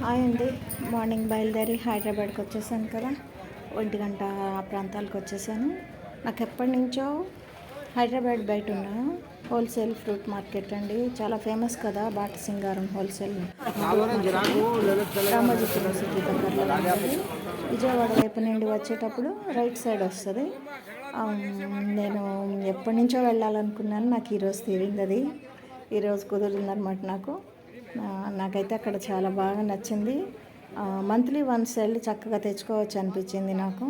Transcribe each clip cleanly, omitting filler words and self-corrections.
Hi అండి. Morning బయలుదేరి హైదరాబాద్కి వచ్చేసాను కదా, 1 గంట ఆ ప్రాంతాలకు వచ్చేసాను. నాకు ఎప్పటి నుంచో హైదరాబాద్ బయట ఉన్న హోల్సేల్ ఫ్రూట్ మార్కెట్ అండి, చాలా ఫేమస్ కదా, బాట సింగారం హోల్సేల్ రామోజీపురం సిటీ దగ్గరలో ఉంటుంది. విజయవాడ వైపు నుండి వచ్చేటప్పుడు రైట్ సైడ్ వస్తుంది. నేను ఎప్పటి నుంచో వెళ్ళాలనుకున్నాను, నాకు ఈరోజు తీరింది. అది ఈరోజు కుదిరిందనమాట నాకైతే అక్కడ చాలా బాగా నచ్చింది. మంత్లీ వన్స్ వెళ్ళి చక్కగా తెచ్చుకోవచ్చు అనిపించింది నాకు.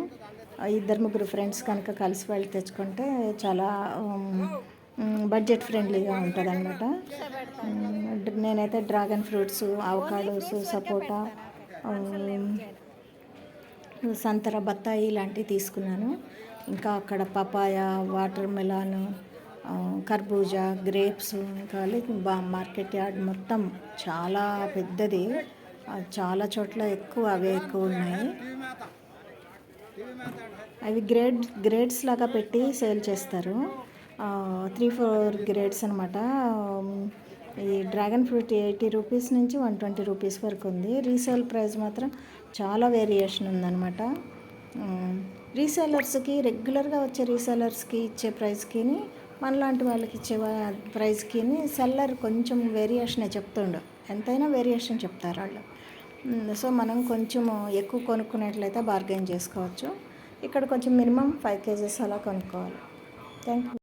2-3 ఫ్రెండ్స్ కనుక కలిసి వెళ్ళి తెచ్చుకుంటే చాలా బడ్జెట్ ఫ్రెండ్లీగా ఉంటుంది అనమాట. నేనైతే డ్రాగన్ ఫ్రూట్స్, అవకాడోస్, సపోటా, సంతర, బత్తాయి ఇలాంటివి తీసుకున్నాను. ఇంకా అక్కడ పపాయ, వాటర్ మెలాన్, కర్బూజా, గ్రేప్స్, ఇంకా మార్కెట్ యార్డ్ మొత్తం చాలా పెద్దది. చాలా చోట్ల అవే ఎక్కువ ఉన్నాయి. అవి గ్రేడ్స్ లాగా పెట్టి సేల్ చేస్తారు. 3-4 గ్రేడ్స్ అనమాట. ఈ డ్రాగన్ ఫ్రూట్ 80 రూపీస్ నుంచి 120 రూపీస్ వరకు ఉంది. రీసేల్ ప్రైస్ మాత్రం చాలా వేరియేషన్ ఉందన్నమాట. రీసేలర్స్కి, రెగ్యులర్గా వచ్చే రీసేలర్స్కి ఇచ్చే ప్రైస్కి, మనలాంటి వాళ్ళకి ఇచ్చే ప్రైస్కి సెల్లర్ కొంచెం వేరియేషనే చెప్తుండు. ఎంతైనా వేరియేషన్ చెప్తారు వాళ్ళు. సో మనం కొంచెం ఎక్కువ కొనుక్కునేట్లయితే బార్గెన్ చేసుకోవచ్చు. ఇక్కడ కొంచెం మినిమం 5 kgs అలా కొనుక్కోవాలి. Thank you.